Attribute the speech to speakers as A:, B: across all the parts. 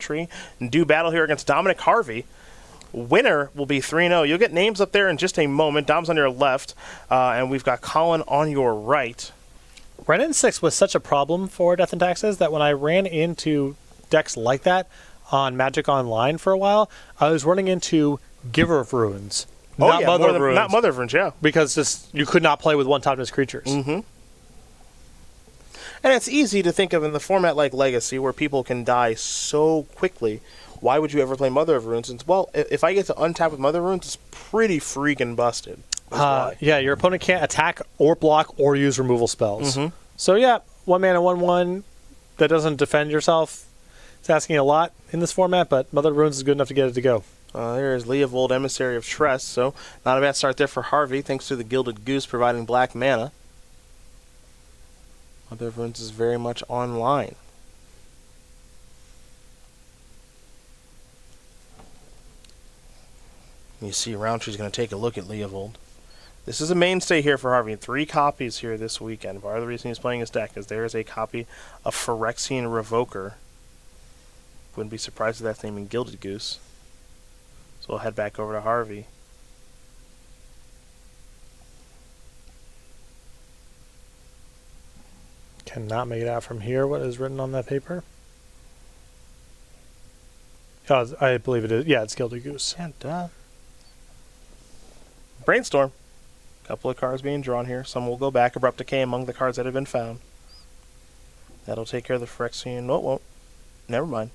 A: Rountree and do battle here against Dominic Harvey. Winner will be 3-0. You'll get names up there in just a moment. Dom's on your left, and we've got Collin on your right.
B: Ren in 6 was such a problem for Death and Taxes that when I ran into decks like that on Magic Online for a while, I was running into Giver of Ruins. Not Mother of Ruins.
A: Not Mother of Ruins, yeah.
B: Because you could not play with one-toughness creatures.
A: Mm-hmm. And it's easy to think of in the format like Legacy where people can die so quickly. Why would you ever play Mother of Ruins? And, well, if I get to untap with Mother of Ruins, it's pretty freaking busted.
B: Yeah, your opponent can't attack or block or use removal spells.
A: Mm-hmm.
B: So, yeah, 1-mana, 1/1 that doesn't defend yourself. It's asking a lot in this format, but Mother of Ruins is good enough to get it to go.
A: There's Leovold, Emissary of Tress, so not a bad start there for Harvey, thanks to the Gilded Goose providing black mana. Mother of Ruins is very much online. You see Roundtree's going to take a look at Leovold. This is a mainstay here for Harvey. 3 copies here this weekend. Part of the reason he's playing his deck is there is a copy of Phyrexian Revoker. Wouldn't be surprised if that's naming Gilded Goose. So we'll head back over to Harvey.
B: Cannot make it out from here. What is written on that paper? Oh, I believe it is. Yeah, it's Gilded Goose.
A: Yeah, duh. Brainstorm. Couple of cards being drawn here. Some will go back. Abrupt Decay among the cards that have been found. That'll take care of the Phyrexian. No, it won't. Never mind.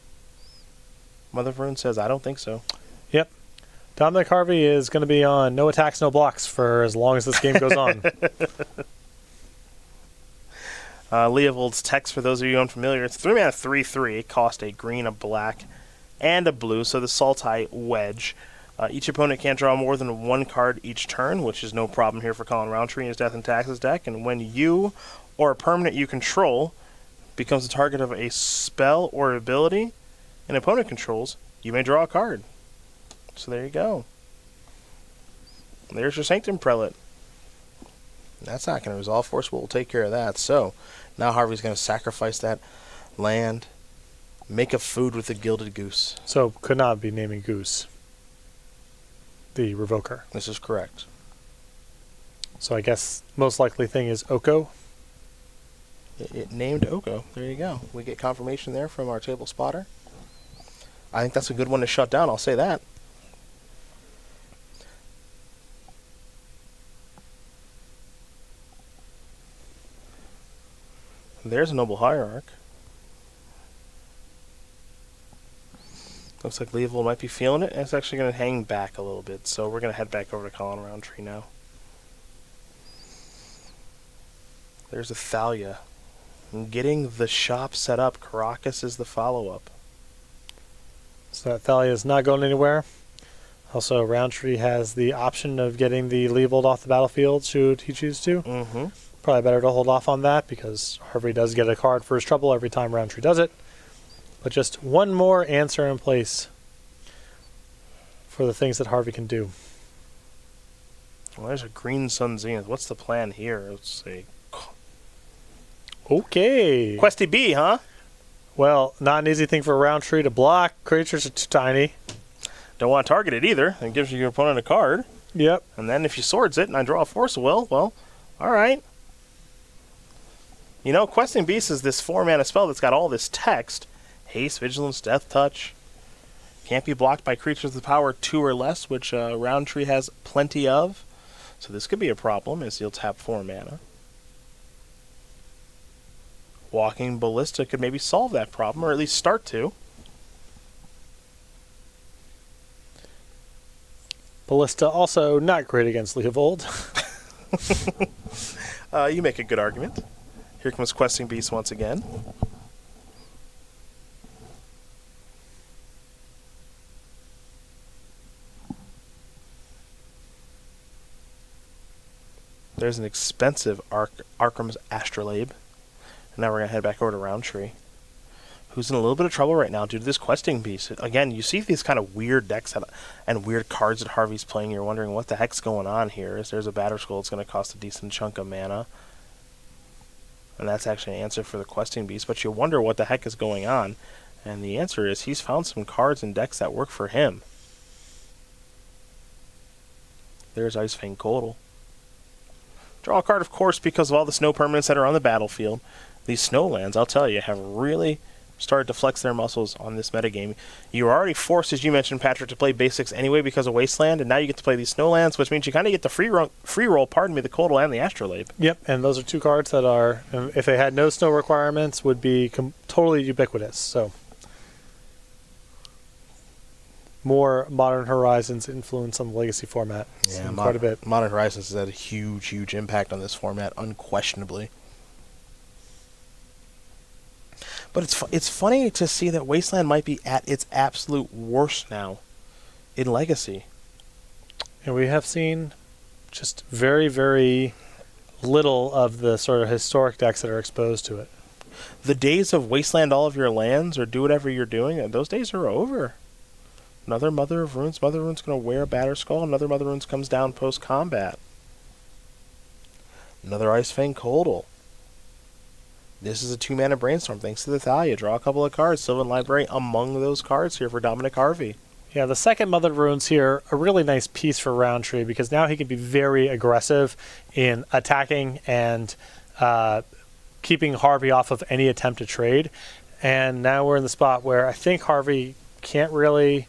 A: Mother of Runes says, I don't think so.
B: Yep. Dominic Harvey is going to be on no attacks, no blocks for as long as this game goes on.
A: Leovold's text, for those of you unfamiliar, it's 3-mana 3/3. It cost a green, a black, and a blue, so the Sultai Wedge. Each opponent can't draw more than 1 card each turn, which is no problem here for Collin Rountree in his Death and Taxes deck. And when you or a permanent you control becomes the target of a spell or ability an opponent controls, you may draw a card. So there you go. There's your Sanctum Prelate. That's not going to resolve. Force will take care of that. So now Harvey's going to sacrifice that land, make a food with the Gilded Goose.
B: So could not be naming Goose, the Revoker.
A: This is correct.
B: So I guess most likely thing is Oko.
A: It named Oko. There you go. We get confirmation there from our table spotter. I think that's a good one to shut down. I'll say that. There's a Noble Hierarch. Looks like Leovold might be feeling it, and it's actually going to hang back a little bit. So we're going to head back over to Collin Rountree now. There's a Thalia. And getting the shop set up, Caracas is the follow-up.
B: So that Thalia is not going anywhere. Also, Roundtree has the option of getting the Leovold off the battlefield should he choose to.
A: Mm-hmm.
B: Probably better to hold off on that because Harvey does get a card for his trouble every time Roundtree does it. But just one more answer in place for the things that Harvey can do.
A: Well, there's a Green Sun Zenith. What's the plan here? Let's see.
B: Okay.
A: Questy B, huh?
B: Well, not an easy thing for Roundtree to block. Creatures are too tiny.
A: Don't want to target it either. It gives your opponent a card.
B: Yep.
A: And then if you swords it and I draw a Force of Will, well, all right. You know, Questing Beast is this 4-mana spell that's got all this text. Haste, Vigilance, Death Touch. Can't be blocked by creatures with power 2 or less, which Roundtree has plenty of. So this could be a problem as you'll tap 4 mana. Walking Ballista could maybe solve that problem, or at least start to.
B: Ballista also not great against Leovold.
A: You make a good argument. Here comes Questing Beast once again. There's an expensive Arkham's Astrolabe. And now we're going to head back over to Roundtree, who's in a little bit of trouble right now due to this Questing Beast. Again, you see these kind of weird decks and weird cards that Harvey's playing. You're wondering what the heck's going on here. There's a Batterskull that's going to cost a decent chunk of mana. And that's actually an answer for the Questing Beast. But you wonder what the heck is going on. And the answer is he's found some cards and decks that work for him. There's Icefang Coatl. Draw a card, of course, because of all the snow permanents that are on the battlefield. These snowlands, I'll tell you, have really started to flex their muscles on this metagame. You were already forced, as you mentioned, Patrick, to play basics anyway because of Wasteland, and now you get to play these snowlands, which means you kind of get the free roll, the Coatl and the Astrolabe.
B: Yep, and those are two cards that are, if they had no snow requirements, would be totally ubiquitous. So more Modern Horizons influence on the Legacy format.
A: Yeah,
B: quite a bit.
A: Modern Horizons has had a huge, huge impact on this format, unquestionably. But it's funny to see that Wasteland might be at its absolute worst now in Legacy.
B: And we have seen just very, very little of the sort of historic decks that are exposed to it.
A: The days of Wasteland all of your lands or do whatever you're doing, those days are over. Another Mother of Runes. Mother of Runes going to wear a Batterskull. Another Mother of Runes comes down post-combat. Another Icefang Coatl. This is a 2-mana Brainstorm, thanks to the Thalia. Draw a couple of cards. Sylvan Library among those cards here for Dominic Harvey.
B: Yeah, the second Mother of Runes here, a really nice piece for Rountree because now he can be very aggressive in attacking and keeping Harvey off of any attempt to trade. And now we're in the spot where I think Harvey can't really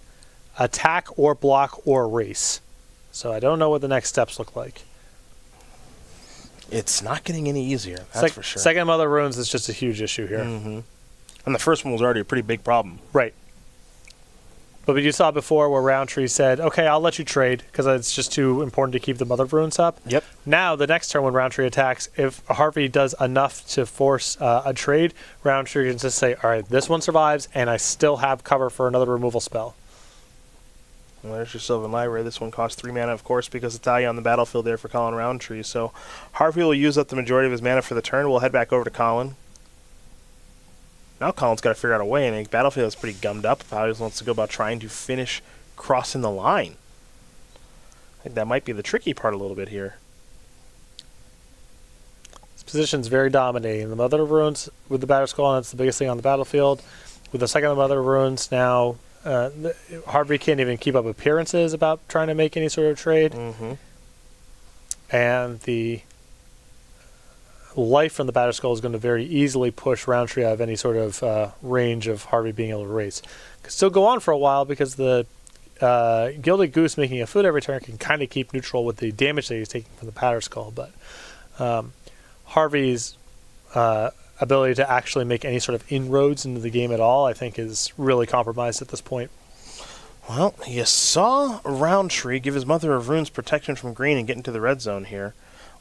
B: attack or block or race. So I don't know what the next steps look like.
A: It's not getting any easier, that's for sure.
B: Second Mother of Runes is just a huge issue here.
A: Mm-hmm. And the first one was already a pretty big problem.
B: Right. But you saw before where Rountree said, okay, I'll let you trade because it's just too important to keep the Mother of Runes up.
A: Yep.
B: Now, the next turn when Rountree attacks, if Harvey does enough to force a trade, Rountree can just say, all right, this one survives, and I still have cover for another removal spell.
A: Well, there's your Sylvan Library. This one costs 3 mana, of course, because of Thalia on the battlefield there for Collin Rountree. So Harvey will use up the majority of his mana for the turn. We'll head back over to Collin. Now Collin's got to figure out a way, and the battlefield is pretty gummed up. How he wants to go about trying to finish crossing the line. I think that might be the tricky part a little bit here.
B: This position's very dominating. The Mother of Runes with the Batterskull, and it's the biggest thing on the battlefield. With the second Mother of Runes now, Harvey can't even keep up appearances about trying to make any sort of trade.
A: Mm-hmm.
B: And the life from the Batterskull is going to very easily push Rountree out of any sort of range of Harvey being able to race. Could still go on for a while because the Gilded Goose making a food every turn can kind of keep neutral with the damage that he's taking from the Batterskull. But Harvey's ability to actually make any sort of inroads into the game at all, I think, is really compromised at this point.
A: Well, you saw Rountree give his Mother of Runes protection from green and get into the red zone here.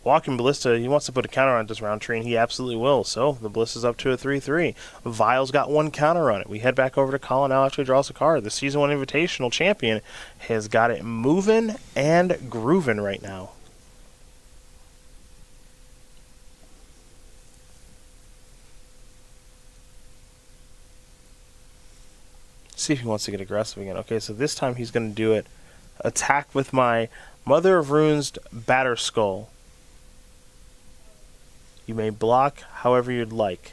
A: Walking Ballista, he wants to put a counter on this Rountree, and he absolutely will. So the Ballista's up to a 3-3. Vile's got one counter on it. We head back over to Collin now after he draws a card. The Season 1 Invitational champion has got it moving and grooving right now. See if he wants to get aggressive again. Okay, so this time he's going to do it. Attack with my Mother of Runes Batterskull. You may block however you'd like.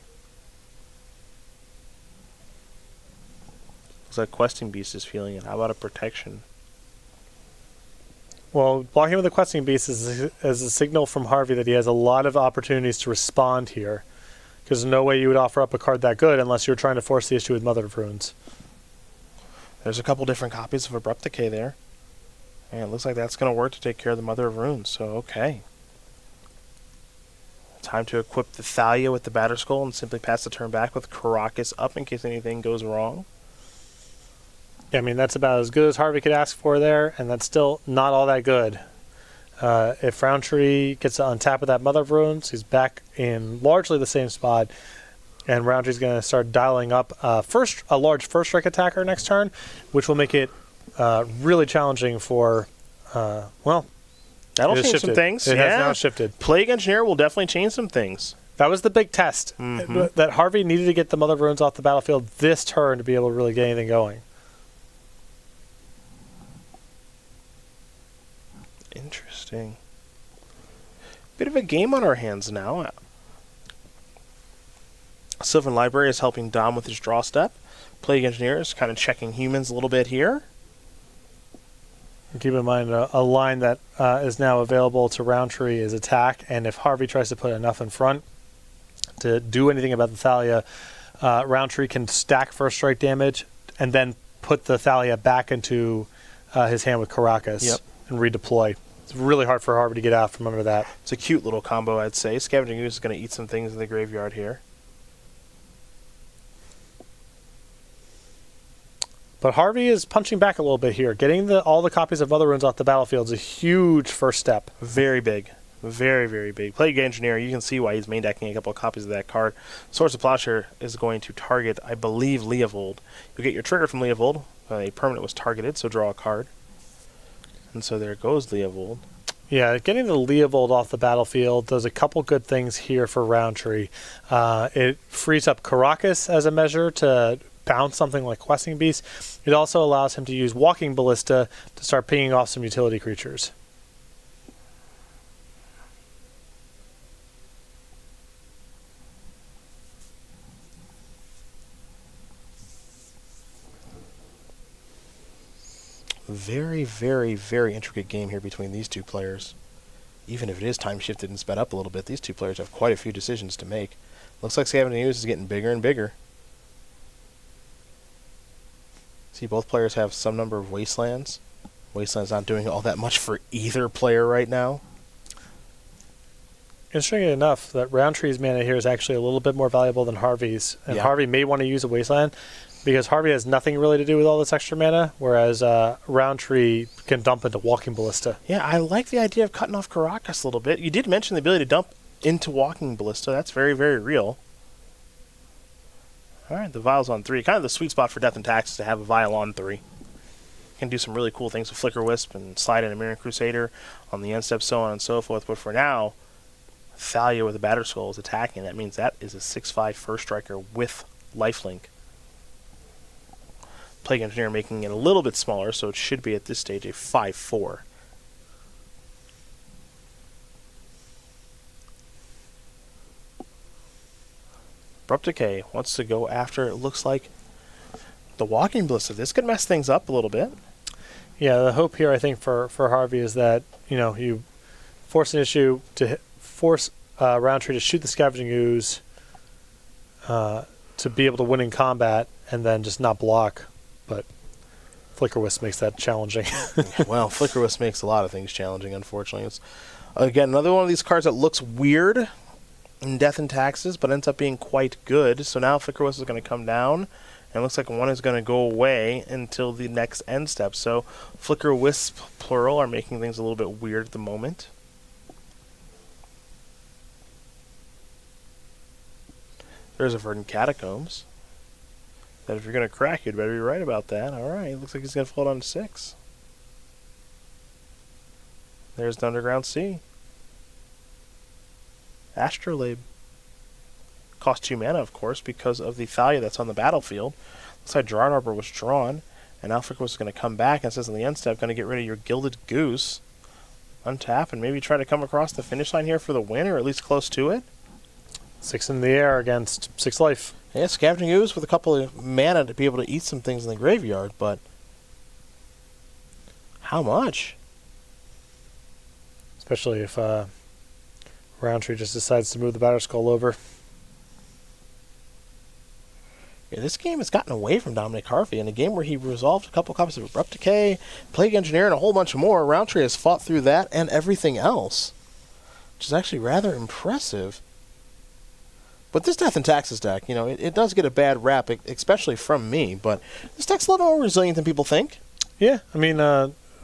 A: Looks like Questing Beast is feeling it. How about a protection?
B: Well, blocking with the Questing Beast is a signal from Harvey that he has a lot of opportunities to respond here. Because there's no way you would offer up a card that good unless you're trying to force the issue with Mother of Runes.
A: There's a couple different copies of Abrupt Decay there. And it looks like that's going to work to take care of the Mother of Runes. So, okay. Time to equip the Thalia with the Batterskull and simply pass the turn back with Karakas up in case anything goes wrong.
B: Yeah, I mean, that's about as good as Harvey could ask for there, and that's still not all that good. If Rountree gets to untap with that Mother of Runes, he's back in largely the same spot, and Roundtree's going to start dialing up a large first strike attacker next turn, which will make it really challenging for,
A: that'll change some things.
B: It has now shifted.
A: Plague Engineer will definitely change some things.
B: That was the big test.
A: Mm-hmm.
B: That Harvey needed to get the Mother of Runes off the battlefield this turn to be able to really get anything going.
A: Interesting. Bit of a game on our hands now. Sylvan Library is helping Dom with his draw step. Plague Engineers kind of checking humans a little bit here.
B: Keep in mind, a line that is now available to Rountree is attack, and if Harvey tries to put enough in front to do anything about the Thalia, Rountree can stack first strike damage and then put the Thalia back into his hand with Caracas and redeploy. It's really hard for Harvey to get out from under that.
A: It's a cute little combo, I'd say. Scavenging Ooze is going to eat some things in the graveyard here.
B: But Harvey is punching back a little bit here. Getting all the copies of Mother Runes off the battlefield is a huge first step.
A: Very big. Very, very big. Plague Engineer, you can see why he's main decking a couple of copies of that card. Swords of Plowshare is going to target, I believe, Leovold. You'll get your trigger from Leovold. A permanent was targeted, so draw a card. And so there goes Leovold.
B: Yeah, getting the Leovold off the battlefield does a couple good things here for Rountree. It frees up Caracas as a measure to bounce something like Questing Beast. It also allows him to use Walking Ballista to start pinging off some utility creatures.
A: Very, very, very intricate game here between these two players. Even if it is time shifted and sped up a little bit, these two players have quite a few decisions to make. Looks like Scavenging Ooze is getting bigger and bigger. See, both players have some number of Wastelands. Wasteland's not doing all that much for either player right now.
B: Interestingly enough, that Rowntree's mana here is actually a little bit more valuable than Harvey's. And Harvey may want to use a Wasteland because Harvey has nothing really to do with all this extra mana, whereas Rountree can dump into Walking Ballista.
A: Yeah, I like the idea of cutting off Caracas a little bit. You did mention the ability to dump into Walking Ballista. That's very, very real. All right, the Vial's on 3. Kind of the sweet spot for Death and Taxes to have a Vial on 3. Can do some really cool things with Flicker Wisp and slide in a Mirror Crusader on the end step, so on and so forth. But for now, Thalia with a Batter Skull is attacking. That means that is a 6/5 first striker with lifelink. Plague Engineer making it a little bit smaller, so it should be at this stage a 5/4. Abrupt Decay wants to go after, it looks like, the Walking Ballista. This could mess things up a little bit.
B: Yeah, the hope here, I think, for Harvey is that, you force an issue to force Rountree to shoot the Scavenging Ooze to be able to win in combat and then just not block. But Flicker Wisp makes that challenging.
A: Well, Flicker Wisp makes a lot of things challenging, unfortunately. It's, again, another one of these cards that looks weird in Death and Taxes, but ends up being quite good. So now Flicker Wisp is going to come down, and it looks like one is going to go away until the next end step. So Flicker Wisp, plural, are making things a little bit weird at the moment. There's a Verdant Catacombs. That if you're going to crack, you'd better be right about that. All right, looks like he's going to fall down to 6. There's the Underground Sea. Astrolabe. Cost 2 mana, of course, because of the Thalia that's on the battlefield. Looks like Gerard Arbor was drawn, and Alfric was going to come back and says on the end step, going to get rid of your Gilded Goose. Untap and maybe try to come across the finish line here for the win, or at least close to it.
B: 6 in the air against 6 life.
A: Yeah, Scavenging Ooze with a couple of mana to be able to eat some things in the graveyard, but how much?
B: Especially if Rountree just decides to move the Batter Skull over.
A: Yeah, this game has gotten away from Dominic Harvey. In a game where he resolved a couple copies of Abrupt Decay, Plague Engineer, and a whole bunch more, Rountree has fought through that and everything else, which is actually rather impressive. But this Death and Taxes deck, it does get a bad rap, especially from me, but this deck's a little more resilient than people think.
B: Yeah, I mean,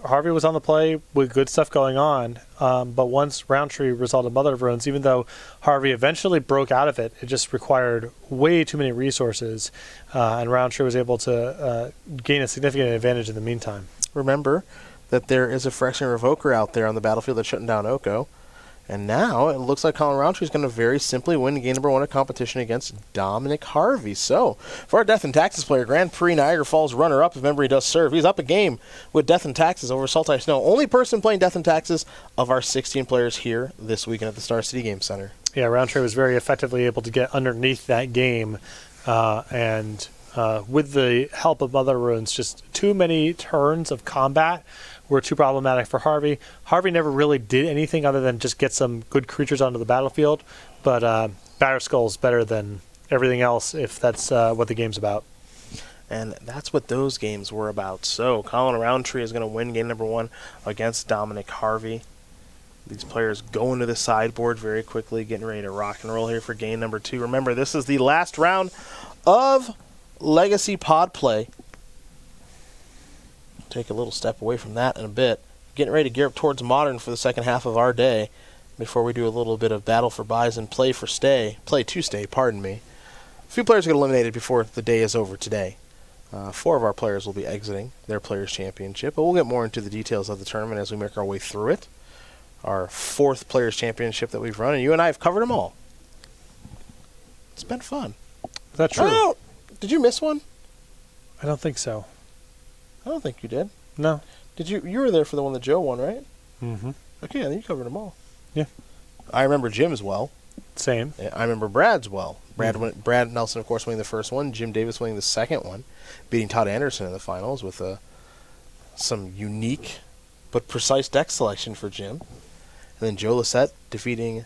B: Harvey was on the play with good stuff going on, but once Rountree resolved a Mother of Runes, even though Harvey eventually broke out of it, it just required way too many resources, and Rountree was able to gain a significant advantage in the meantime.
A: Remember that there is a Phyrexian Revoker out there on the battlefield that's shutting down Oko. And now it looks like Collin Rountree is going to very simply win game number 1 of competition against Dominic Harvey. So, for our Death and Taxes player, Grand Prix Niagara Falls runner-up, if memory does serve, he's up a game with Death and Taxes over Salty Snow. Only person playing Death and Taxes of our 16 players here this weekend at the Star City Game Center.
B: Yeah, Rountree was very effectively able to get underneath that game and with the help of Mother Runes, just too many turns of combat were too problematic for Harvey. Harvey never really did anything other than just get some good creatures onto the battlefield, but Batterskull's better than everything else if that's what the game's about.
A: And that's what those games were about. So, Collin Rountree is going to win game number 1 against Dominic Harvey. These players go into the sideboard very quickly, getting ready to rock and roll here for game number 2. Remember, this is the last round of Legacy Pod Play. Take a little step away from that in a bit. Getting ready to gear up towards Modern for the second half of our day before we do a little bit of Battle for Buys and Play to Stay, pardon me. A few players get eliminated before the day is over today. 4 of our players will be exiting their Players' Championship, but we'll get more into the details of the tournament as we make our way through it. Our 4th Players' Championship that we've run, and you and I have covered them all. It's been fun.
B: Is that true?
A: Oh, did you miss one?
B: I don't think so.
A: I don't think you did.
B: No.
A: Did you? You were there for the one that Joe won, right?
B: Mm-hmm.
A: Okay, then you covered them all.
B: Yeah.
A: I remember Jim's well.
B: Same.
A: I remember Brad's well. Brad Nelson, of course, winning the first one. Jim Davis winning the second one, beating Todd Anderson in the finals with some unique but precise deck selection for Jim. And then Joe Lissette defeating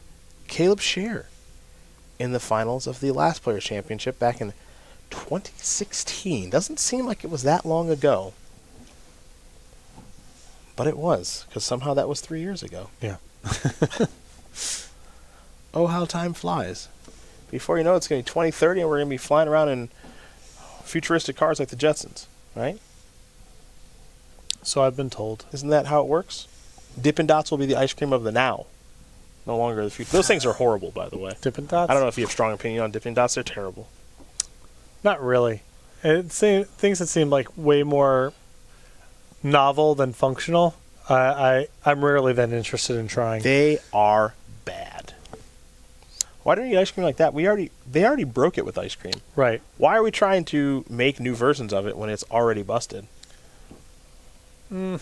A: Caleb Scheer in the finals of the last Players' Championship back in 2016. Doesn't seem like it was that long ago. But it was, because somehow that was 3 years ago.
B: Yeah.
A: Oh, how time flies. Before you know it, it's going to be 2030, and we're going to be flying around in futuristic cars like the Jetsons, right?
B: So I've been told.
A: Isn't that how it works? Dippin' Dots will be the ice cream of the now, no longer the future. Those things are horrible, by the way.
B: Dippin' Dots?
A: I don't know if you have a strong opinion on Dippin' Dots. They're terrible.
B: Not really. Things that seem like way more novel than functional, I'm rarely then interested in trying.
A: They are bad. Why don't you eat ice cream like that? They already broke it with ice cream.
B: Right.
A: Why are we trying to make new versions of it when it's already busted?
B: A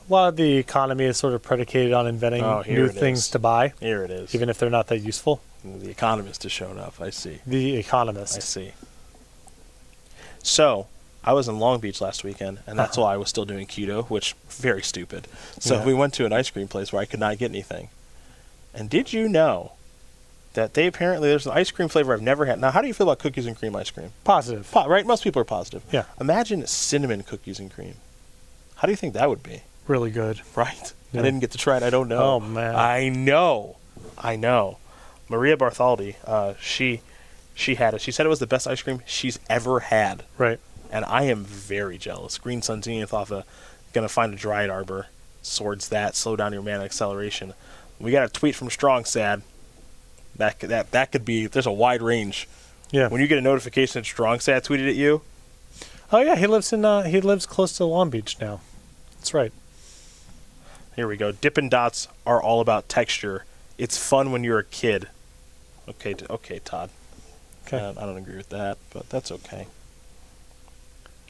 B: lot of the economy is sort of predicated on inventing new things to buy.
A: Here it is.
B: Even if they're not that useful.
A: The Economist has shown up. I see.
B: The Economist.
A: I see. So, I was in Long Beach last weekend, and that's why I was still doing keto, which very stupid. So we went to an ice cream place where I could not get anything. And did you know that there's an ice cream flavor I've never had. Now, how do you feel about cookies and cream ice cream?
B: Positive.
A: Right? Most people are positive.
B: Yeah.
A: Imagine cinnamon cookies and cream. How do you think that would be?
B: Really good.
A: Right?
B: Yeah.
A: I didn't get to try it. I don't know.
B: Oh, man.
A: I know. Maria Barthaldi, she had it. She said it was the best ice cream she's ever had.
B: Right.
A: And I am very jealous. Green Sun Zenith off Gonna Find a Dryad Arbor. Swords that. Slow down your mana acceleration. We got a tweet from Strong Sad. That could be, there's a wide range.
B: Yeah.
A: When you get a notification that Strong Sad tweeted at you.
B: Oh yeah, he lives close to Long Beach now. That's right.
A: Here we go. Dippin' Dots are all about texture. It's fun when you're a kid. Okay, Todd.
B: Okay.
A: I don't agree with that, but that's okay.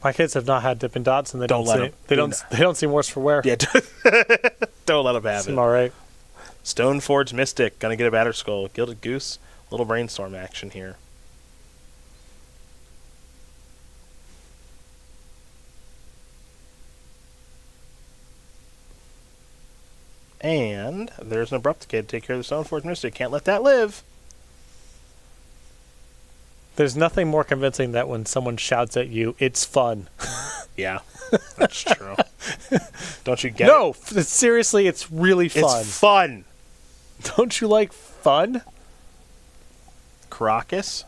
B: My kids have not had Dippin' Dots, and they don't seem worse for wear.
A: Yeah, don't let them have
B: Seem
A: it.
B: all right.
A: Stoneforge Mystic, gonna get a Batterskull. Gilded Goose, little brainstorm action here. And there's an Abrupt Decay to take care of the Stoneforge Mystic. Can't let that live.
B: There's nothing more convincing than when someone shouts at you, "It's fun."
A: Yeah, that's true. Don't you get it?
B: No, seriously, it's really fun.
A: It's fun.
B: Don't you like fun?
A: Caracas.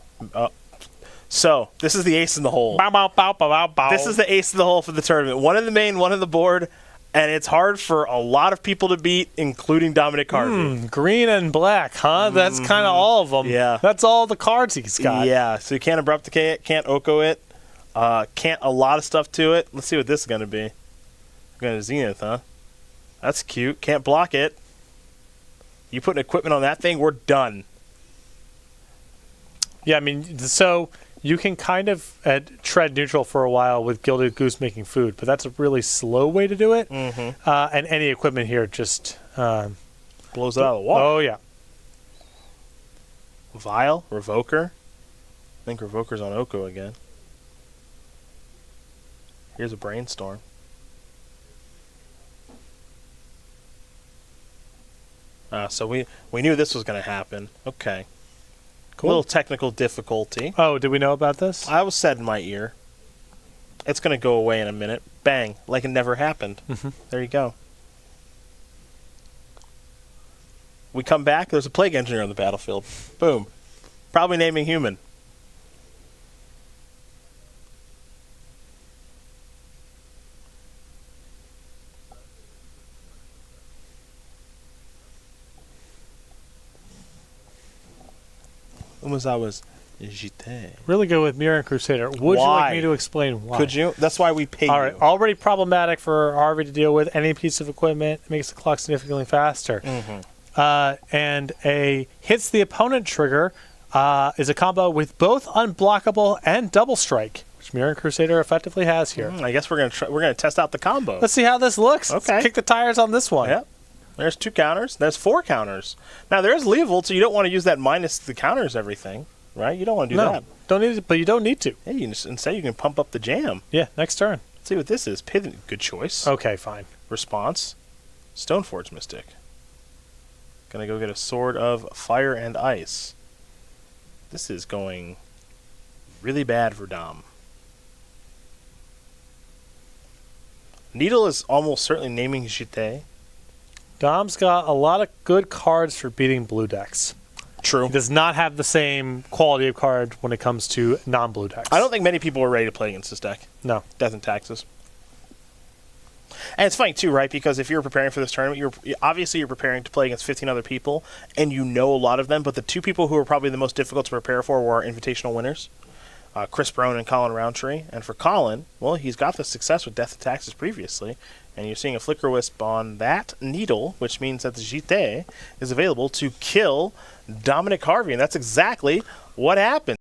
A: So, this is the ace in the hole.
B: Bow, bow, bow, bow, bow, bow.
A: This is the ace in the hole for the tournament. One in the main, one in the board, and it's hard for a lot of people to beat, including Dominic Harvey.
B: Green and black, huh? That's kind of all of them.
A: Yeah.
B: That's all the cards he's got.
A: Yeah, so you can't Abrupt Decay it, can't Oko it, can't a lot of stuff to it. Let's see what this is going to be. I'm going to Zenith, huh? That's cute. Can't block it. You put an equipment on that thing, we're done.
B: Yeah, I mean, so you can kind of tread neutral for a while with Gilded Goose making food, but that's a really slow way to do it.
A: Mm-hmm.
B: And any equipment here just
A: blows it out of the water.
B: Oh, yeah.
A: Vial, Revoker. I think Revoker's on Oko again. Here's a brainstorm. So we knew this was going to happen. Okay. Cool. A little technical difficulty.
B: Oh, did we know about this?
A: I was said in my ear. It's going to go away in a minute. Bang. Like it never happened. There you go. We come back. There's a plague engineer on the battlefield. Boom. Probably naming human. Umazawa's JT.
B: Really good with Mirror and Crusader. Would you like me to explain why?
A: Could you? That's why we paid
B: All right.
A: you.
B: Already problematic for Harvey to deal with. Any piece of equipment makes the clock significantly faster. And a hits the opponent trigger is a combo with both unblockable and double strike, which Mirror and Crusader effectively has here.
A: I guess we're gonna test out the combo.
B: Let's see how this looks.
A: Okay.
B: Let's kick the tires on this one.
A: Yep. There's 2 counters. There's 4 counters. Now there's Leovold, so you don't want to use that minus the counters everything, right? You don't want to do that.
B: Don't need it, but you don't need to.
A: Hey, instead you can pump up the jam.
B: Yeah, next turn.
A: Let's see what this is. Pivot, good choice.
B: Okay, fine.
A: Response, Stoneforge Mystic. Gonna go get a Sword of Fire and Ice. This is going really bad for Dom. Needle is almost certainly naming JT.
B: Dom's got a lot of good cards for beating blue decks.
A: True.
B: He does not have the same quality of card when it comes to non-blue decks.
A: I don't think many people are ready to play against this deck.
B: No.
A: Death and Taxes. And it's funny, too, right? Because if you're preparing for this tournament, you're preparing to play against 15 other people, and you know a lot of them, but the 2 people who are probably the most difficult to prepare for were our invitational winners, Chris Brown and Collin Rountree. And for Collin, well, he's got the success with Death and Taxes previously, and you're seeing a Flicker Wisp on that Needle, which means that the JT is available to kill Dominic Harvey, and that's exactly what happened.